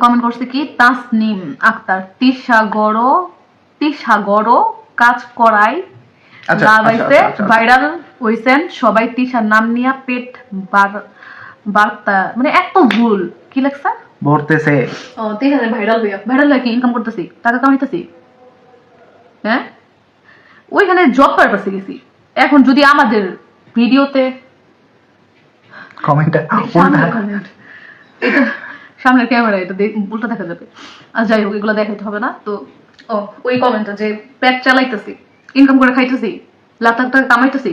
Comment করছে কি তাসনিম আক্তার তিসাগরও কাজ করাই লাগাইছে ভাইরাল হইছেন সবাই তিশার নাম নিয়ে পেট বার্তা মানে এত ভুল কি লাগছে ভরতেছে ও তিশা ভাইরাল হয়ে কি ইনকাম করতেছি টাকা কামাইতেছি হ্যাঁ ওইখানে জব পারপাসে গেছি এখন যদি আমাদের ভিডিওতে কমেন্ট এটা সামনের ক্যামেরা এটা উল্টা দেখা যাবে আর যাই হোক এগুলো দেখাইতে হবে না তো ও ওই কমেন্টটা যে পেট চালাইতেছি ইনকাম করে খাইতেছি লাখ লাখ টাকা কামাইতেছি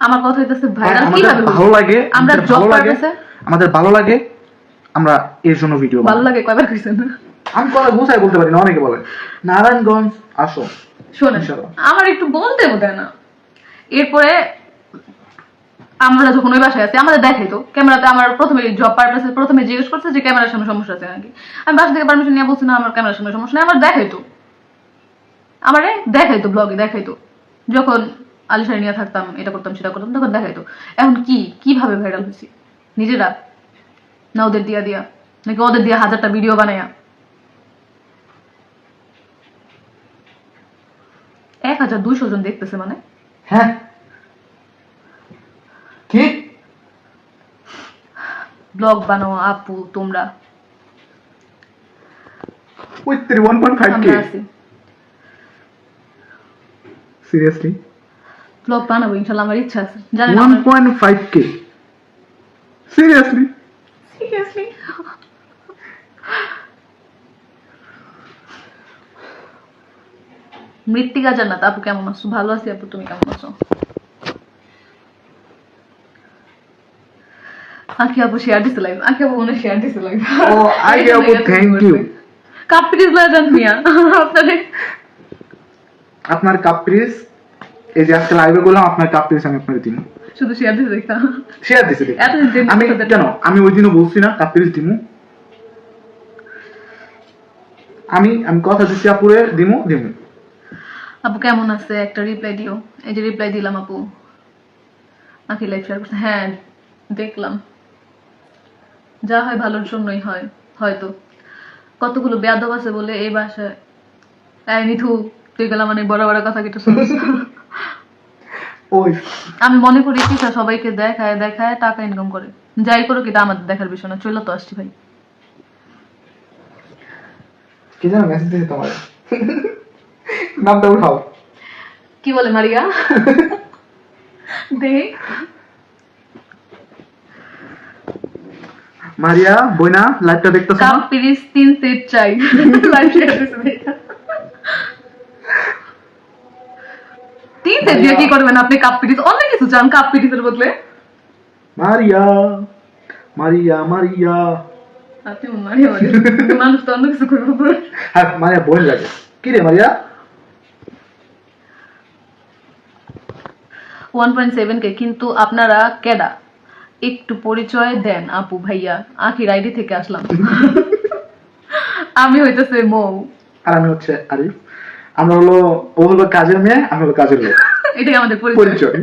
আমার কথা হইতেছে ভাইরাল কিভাবে ভালো লাগে আমরা জব পারপাসে আমাদের ভালো লাগে আমরা এর জন্য ভিডিও ভালো লাগে কয়বার কইছেন আমি কথা গুছাই বলতে পারি না অনেকে বলে নারায়ণগঞ্জ আসো শোনেন আমার একটু বলতে বোধ না এরপরে আমরা যখন ওই বাসায় আছি আমাদের দেখাই তো ক্যামেরাতে আমার প্রথমে জব পারপাসে প্রথমে জিজ্ঞেস করছে যে ক্যামেরার সামনে সমস্যা আছে নাকি আমি বাসা থেকে পারমিশন নিয়ে বলছি না আমার ক্যামেরার সামনে সমস্যা নেই আমার দেখাইতো আমারে দেখাইতো ব্লগে দেখাইতো যখন আলিশারি নিয়ে থাকতাম এটা করতাম সেটা করতাম তখন দেখাইতো এখন কিভাবে ভাইরাল হয়েছি নিজেরা না ওদের দিয়া নাকি ওদের দিয়া 1000টা ভিডিও বানায়া 1200 জন দেখতেছে মানে হ্যাঁ কি ব্লগ বানাও আপু তোমরা with 1.5k seriously ব্লগ বানাবো ইনশাআল্লাহ আমার ইচ্ছা আছে জানেন 1.5k seriously মৃত্তিকা জান্নাত আপু কেমন আছো ভালো আছি আপু তুমি কেমন আছো আঁকি আপু শেয়ার দিতে লাইভ আঁকি আপু মনে শেয়ার দিতে লাইভ ও আঁকি আপু থ্যাংক ইউ কাপ্রিজ লাগান মিয়া আপনার কাপ্রিজ এই যে আজকে লাইভে বললাম আপনার কাপ্রিজ আমি আপনাকে দিন শুধু শেয়ার দিতে দেখা শেয়ার দিতে দেখ আমি কেন আমি ওই দিনও বলছি না কাপ্রিজ দিমু আমি কথা দিচ্ছি আপুরে দিমু আপু কেমন আছে একটা রিপ্লাই দিও এই যে রিপ্লাই দিলাম আপু আঁকি লাইভ শেয়ার করছে হ্যাঁ দেখলাম যা হয় ভালোর জন্যই হয় হয়তো কতগুলো বেয়াদব আছে বলে এই বাসায় এই নিথু তুই গেলাম মানে বড় বড় কথা কিছু শুনছিস ওই আমি মনে করি কি সবাইকে দেখায় টাকা ইনকাম করে যাই করুক এটা আমাদের দেখার বিষয় না চলো তো আসছি ভাই কি জানো মেসেজ দিয়েছে তোমার নামটা উঠাও কি বলে মারিয়া দে মারিয়া বইনা লাইভটা দেখতেছ না কাপ্রিজ 3 সেট চাই লাইভ শেয়ার দিতে ভাইয়া 3 সেট দিয়ে কি করবেন আপনি কাপ্রিজ অনেক কিছু চান কাপ্রিজের বদলে মারিয়া আপনি মারিয়া মানুষ তো অন্য কিছু করবো হ্যাঁ মারিয়া বই লাগে কি রে মারিয়া 1.7k কিন্তু আপনারা কেডা একটু পরিচয় দেন আপু ভাইয়া আখির আইডি থেকে আসলাম আমি হইতেছে মৌ আর আমি হচ্ছে আরিফ আমরা ও হলো কাজের মেয়ে আমি হলো কাজের লোক এটাই আমাদের পরিচয়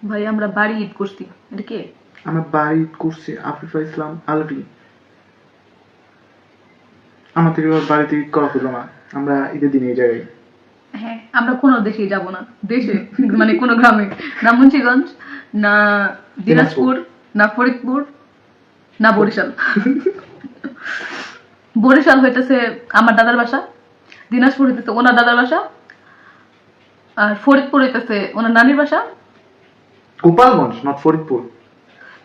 ভাই আমরা বাড়ি ঈদ করছি এটা কে আমরা বাড়ি ঈদ করছি আফিফা ইসলাম আলভি আমাদের বাড়িতে ঈদ করা হলো না আমরা ঈদের দিনে এই জায়গায় হ্যাঁ আমরা কোনো দেশে যাব না দেশে মানে কোনো গ্রামে না মুন্সিগঞ্জ না দিনাজপুর না ফরিদপুর না বরিশাল বরিশাল হইতেছে আমার দাদার বাসা দিনাজপুর হইতেছে ওনার দাদার বাসা আর ফরিদপুর হইতেছে ওনার নানির বাসা গোপালগঞ্জ নট ফরিদপুর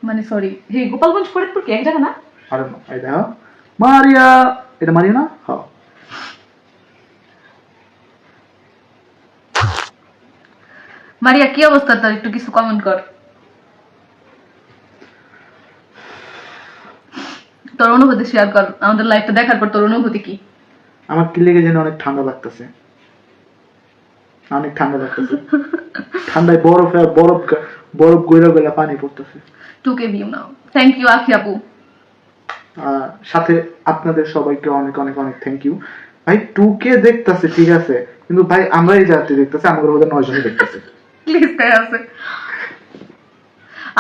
মানে সরি হে গোপালগঞ্জ ফরিদপুর কি এক জায়গা না আরে না এটা মারিয়া এটা মারিয়া না হ্যাঁ মারিয়া কি অবস্থা তার একটু কিছু কমেন্ট কর তোর অনুভূতি শেয়ার কর আমাদের লাইভটা দেখার পর তোর অনুভূতি কি আমার কি লেগে যেন অনেক ঠান্ডা লাগতেছে ঠান্ডায় বরফ গইরা পানি পড়তেছে 2k view now thank you আখি আপু সাথে আপনাদের সবাইকে অনেক অনেক অনেক থ্যাংক ইউ ভাই 2k দেখতেছে ঠিক আছে কিন্তু ভাই আমরা এই যাত্রী দেখতেছি, আমাদের ওদের 9 জনই দেখতেছে। লিস্টে আছে।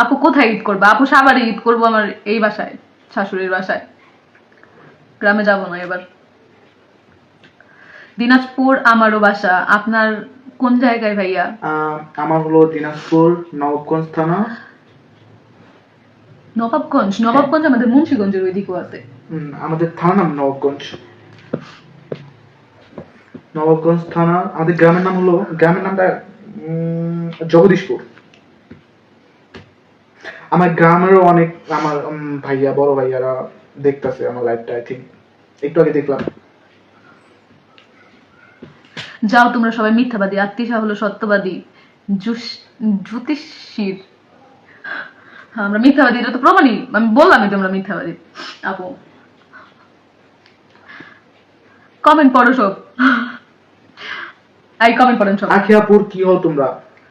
আপু কোথায় ঈদ করবো? আপু সাভারে ঈদ করবো, আমার এই বাসায়, শাশুড়ির বাসায়। গ্রামে যাব না এবার। দিনাজপুর আমারও বাসা। আপনার কোন জায়গায় ভাইয়া? আমার হলো দিনাজপুর নবাবগঞ্জ থানা। নবাবগঞ্জ আমাদের মুন্সিগঞ্জের ওইদিকেও আছে। আমাদের থানার নাম নবাবগঞ্জ। নবাবগঞ্জ থানা। আমাদের গ্রামের নামটা জগদীশপুর। আমার গ্রামেরও অনেক আমার ভাইয়া, বড় ভাইয়ারা দেখতেছে আমার লাইফটা। আই থিঙ্ক একটু আগে দেখলাম। যাও তোমরা সবাই মিথ্যাবাদী। আত্মীশা হলো সত্যবাদী, জ্যোতিষীর। হ্যাঁ, আমরা মিথ্যাবাদী, এটা তো প্রমাণই। আমি বললামই তোমরা মিথ্যাবাদী। আপু কমেন্ট পড়ো সব। এই কমেন্ট পড়েন সব। আখিয়াপুর কি হল তোমরা?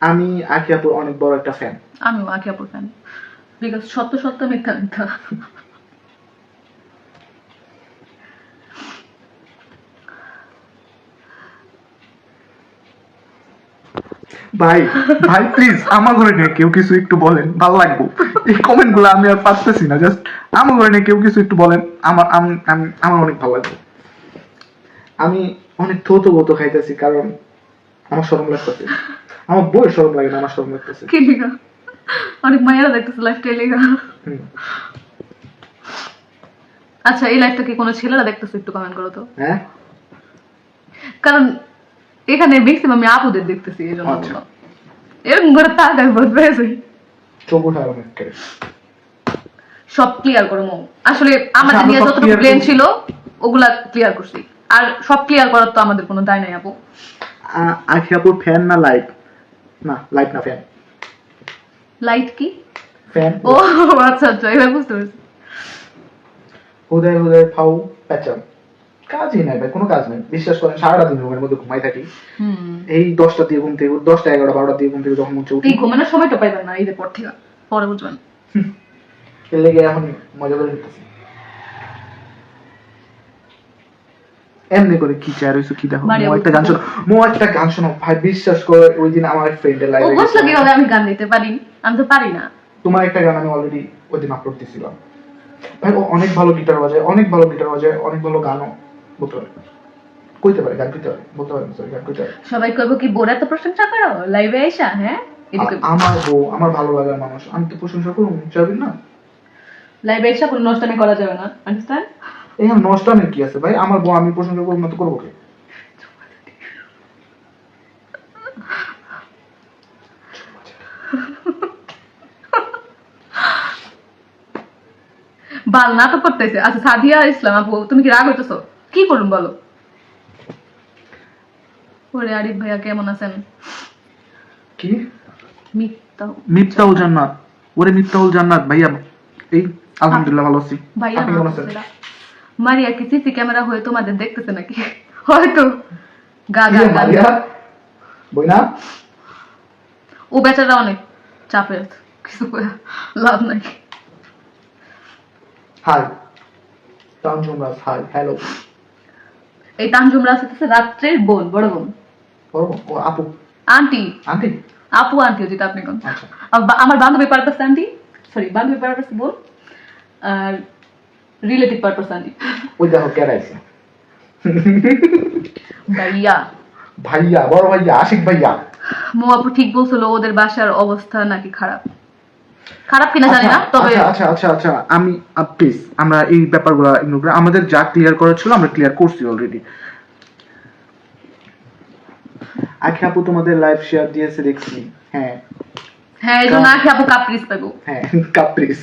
আমি আখিয়াপুর অনেক বড় একটা ফ্যান। আমিও আখিয়াপুর ফ্যান। বিকজ সত্য মিথ্যা মিথ্যা। ভাই প্লিজ আমার ঘরে নিয়ে কেউ কিছু একটু বলেন, ভালো লাগবো। এই কমেন্ট গুলো আমি আর পারতেছি না। জাস্ট আমার ঘরে নিয়ে কেউ কিছু একটু বলেন, আমার অনেক ভালো লাগবে। আমি অনেক থতো খাইতেছি, কারণ আমার শরম লাগতেছে। আমার বই শরম লাগে না, আমার শরম লাগতেছে। কি লিগা? অনেক মায়েরা দেখতেছে লাইফটাই লিগা। আচ্ছা, এই লাইফটা কি কোনো ছেলেরা দেখতেছে? একটু কমেন্ট করো তো। হ্যাঁ, কারণ এখানে ম্যাক্সিমাম আমি আপুদের দেখতেছি, এই জন্য আচ্ছা। এরকম করে তাকাই বলতে পেরেছি। চোখ উঠায় অনেক করে। সব ক্লিয়ার করে মো। আসলে আমাদের আমরা নিয়ে সব যতটুকু clear প্লেন করছি। ছিল ওগুলা ক্লিয়ার করছি। আর সব ক্লিয়ার করার তো আমাদের কোনো দায় নাই আপু। আখিয়াপুর ফ্যান না লাইট? না, লাইট না, ফ্যান। লাইট কি? ফ্যান। ও আচ্ছা, এবার বুঝতে পারছি। হুদায় ফাউ প্যাচাম। কাজই নাই ভাই, কোনো কাজ নেই। বিশ্বাস করেন, সারাটা দিন রুমের মধ্যে ঘুমাই থাকি। এই 10টা দিয়ে ঘুম থেকে 10টা 11টা 12টা দিয়ে ঘুম থেকে যখন উঠে উঠি, এই ঘুমানোর সময়টা পাইবেন না ঈদের পর থেকে, পরে বুঝবেন। এর লেগে এখন মজা করে নিতেছি। এমনি করে কি চাই রইছো, কি দেখো। মারিয়া মো একটা গান শোনো ভাই, বিশ্বাস করে। ওই দিন আমার ফ্রেন্ডের ও লাইভে বুঝলো কিভাবে আমি গান দিতে পারি? আমি তো পারি না। তোমার একটা গান আমি অলরেডি ওই দিন আপলোড দিয়েছিলাম। ভাই ও অনেক ভালো গিটার বাজায়, অনেক ভালো গানও বলতে পারে, কইতে পারে, গান কইতে পারে, বলতে পারে, সরি, গান কইতে পারে। সবাই কইবো কি বোরা তো প্রশংসা করো লাইভে আইসা? হ্যাঁ, এদিকে আমার বউ আমার ভালো লাগার মানুষ, আমি তো প্রশংসা করবো, চাইবেন না? লাইভে আইসা কোনো নষ্টামি করা যাবে না, আন্ডারস্ট্যান্ড? এখানে নষ্টামের কি আছে ভাই? আমার বউ আমি প্রশংসা করবো না তো করবো কে? বাল নাটক করতেছে। আচ্ছা, সাদিয়া ইসলাম আপু, তুমি কি রাগ হইতেছো? কি করুন বলো। ওরে আরিফ ভাইয়া কেমন আছেন? কি মিথ্যাও জান্নাত? ওরে মিথ্যাউল জান্নাত ভাইয়া, এই আলহামদুলিল্লাহ ভালো আছি। ভাইয়া আপনি কেমন আছেন? মারিয়া কি সিসি ক্যামেরা হয়ে তোমাদের দেখতেছে নাকি? হয়তো গা গা গা মারিয়া বই না, ও বেচারা অনেক চাপে আছে, কিছু করে লাভ নাই। হাই তানজুম রাজ, হাই, হ্যালো। এই তানজুম রাজ হচ্ছে রাত্রের বোন, বড় বোন। ও আপু, আন্টি আন্টি, আপু আন্টি যেটা আপনি কোন। আচ্ছা। আমার বান্ধবী পারপাস আন্টি, সরি বান্ধবী পারপাস বোন, আর রিলেটিভ পারপাস আন্টি। ওই দেখো কে রাইছে, ভাইয়া বড় ভাইয়া আশিক ভাইয়া। মো আপু ঠিক বলছিল, ওদের বাসার অবস্থা নাকি খারাপ কিনা জানি না, তবে আচ্ছা আমি প্লিজ আমরা এই ব্যাপারগুলো ইগনোর করি। আমাদের যা ক্লিয়ার করার ছিল আমরা ক্লিয়ার করছি অলরেডি। আখি আপু তোমাদের লাইভ শেয়ার দিয়েছে দেখছি। হ্যাঁ, এই জন্য আখি আপু কাপ্রিস পাবো। হ্যাঁ, কাপ্রিস।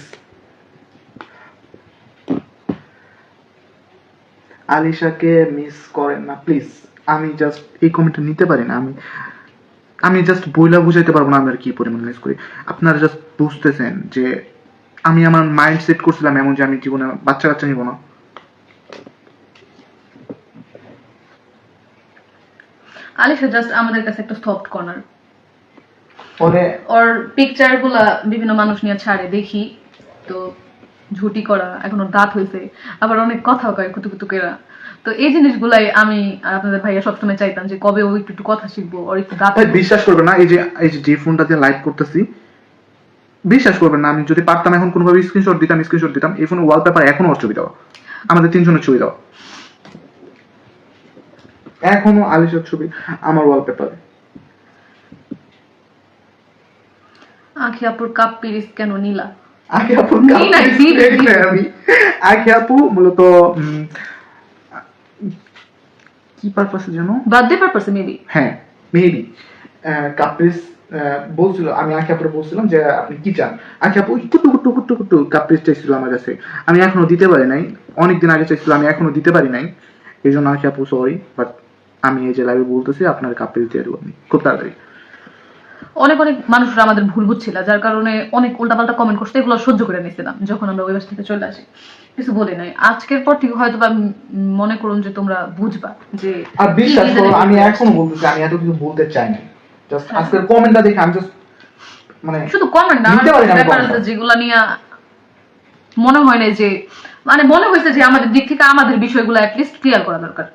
আলিশাকে মিস করেন না প্লিজ। আমি জাস্ট এই কমেন্টটা নিতে পারি না। আমি জাস্ট বইলা বুঝাইতে পারবো না আমি আর কি পরিমাণ মিস করি। আপনারা জাস্ট বুঝতেছেন যে আমি আমার মাইন্ড সেট করছিলাম এমন যে আমি জীবনে বাচ্চা কাচ্চা নিব না। আলিশা জাস্ট আমাদের কাছে একটা সফট কর্নার। ওর পিকচার গুলা বিভিন্ন মানুষ নিয়ে ছাড়ে দেখি, তো ঝুটি করা, এখনো দাঁত হয়েছে, আবার অনেক কথা কয় কুতু কুতু কেরা। তো এই জিনিসগুলাই আমি আর আপনাদের ভাইয়া সবসময় চাইতাম যে কবে ও একটু একটু কথা শিখবো, ওর একটু দাঁত ভাই বিশ্বাস করবেন না, এই যে ফোনটা দিয়ে লাইভ করতেছি, বিশ্বাস করবেন না, আমি যদি পারতাম এখন কোনোভাবে স্ক্রিনশট দিতাম। এই ফোনে ওয়ালপেপার এখনো ওর ছবি দেওয়া, আমাদের তিনজনের ছবি দেওয়া, এখনো আলিশার ছবি আমার ওয়ালপেপারে। আখি আপুর কাপ পিরিস কেন নীলা? আখি আপুর নীলা, আখি আপু মূলত কি পারপাসে জানো, বার্থডে পারপাসে মেবি। হ্যাঁ মেবি কাপ্রিস বলছিল, আমি আখি আপুরে বলছিলাম যে আপনি কি চান, আখি আপু কুট্টু কাপ্রিস চাইছিল আমার কাছে, আমি এখনো দিতে পারি নাই, অনেকদিন আগে চাইছিল, আমি এখনো দিতে পারি নাই, এই জন্য আখি আপু সরি, বাট আমি এই যে লাইভে বলতেছি আপনার কাপ্রিস দিয়ে দেবো আমি খুব তাড়াতাড়ি। অনেক অনেক মানুষরা আমাদের ভুল বুঝছিল, যার কারণে অনেক উল্টাপাল্টা কমেন্ট করছে, এগুলো সহ্য করে নিয়েছিলাম যখন আমরা ওই বাস থেকে চলে আসি, কিছু বলি নাই। আজকের পর থেকে হয়তো বা মনে করুন যে তোমরা বুঝবা যে আর বিশ্বাস করো আমি এখনো বলতেছি আমি এত কিছু বলতে চাই না, জাস্ট আজকের কমেন্টটা দেখে আমি জাস্ট মানে শুধু কমেন্ট না, নিতে পারি না আমি ব্যাপার comment টা। যেগুলো নিয়ে মনে হয় না যে মানে মনে হয়েছে যে আমাদের দিক থেকে আমাদের বিষয়গুলো অ্যাটলিস্ট ক্লিয়ার করা দরকার।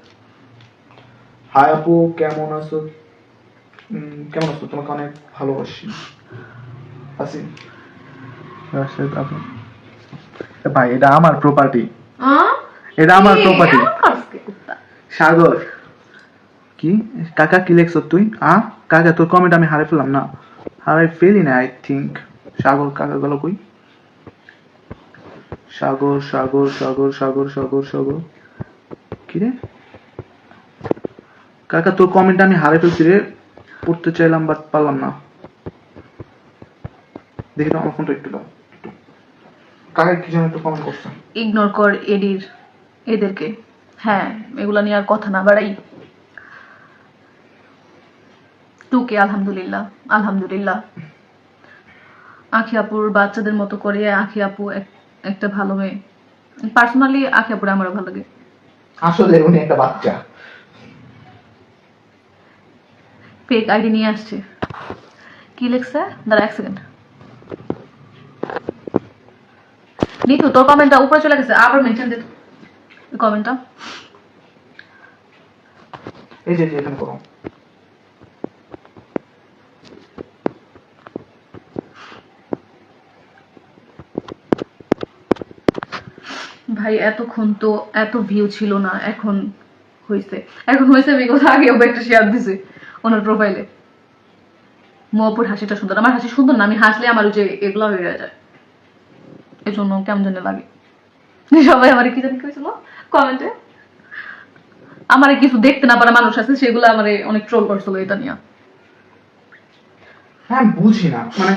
হাই আপু কেমন আছো, কেমন আছো, তোমাকে অনেক ভালোবাসি আসি রাশেদ আপু। ভাই এটা আমার প্রপার্টি, এটা আমার প্রপার্টি। সাগর কি কাকা কি লেখছ তুই, কাকা তোর কমেন্ট আমি হারাই ফেললাম না, হারাই ফেলি না আই থিঙ্ক। সাগর কাকা গেল কই, সাগর সাগর সাগর সাগর সাগর সাগর কি রে কাকা তোর কমেন্ট আমি হারাই ফেলছি রে, পড়তে চাইলাম বাট পারলাম না, দেখি তো আমার ফোনটা একটু দাও, কাকা কি যেন একটু কমেন্ট করছে। ইগনোর কর এদেরকে, হ্যাঁ এগুলা নিয়ে আর কথা না বাড়াই। টুকে আলহামদুলিল্লাহ আলহামদুলিল্লাহ। আখি আপুর বাচ্চাদের মতো করে, আখি আপু একটা ভালো মেয়ে, পার্সোনালি আখি আপুর আমারও ভালো লাগে। আসলে উনি একটা বাচ্চা। ফেক আইডি নিয়ে আসছে, কি লেখছে দাঁড়া এক সেকেন্ড। নিতু তোর কমেন্টটা উপরে চলে গেছে, আবার মেনশন দে কমেন্টটা। এই যে এখানে করো, ভাই এতক্ষণ তো এত ভিউ ছিল না, এখন হয়েছে বিকজ আগে ও একটা শেয়ার দিছে ওনার প্রোফাইলে। মপুর হাসিটা সুন্দর, আমার হাসি সুন্দর না, আমি হাসলে আমার যে এগুলো হয়ে যায়, এই জন্য কেমন জানি লাগে। সবাই আমার কি জানি কইছিল কমেন্টে, আমার কিছু দেখতে না পারা মানুষ আছে সেগুলো আমার অনেক ট্রোল করছিল এটা নিয়ে। হ্যাঁ বুঝি না মানে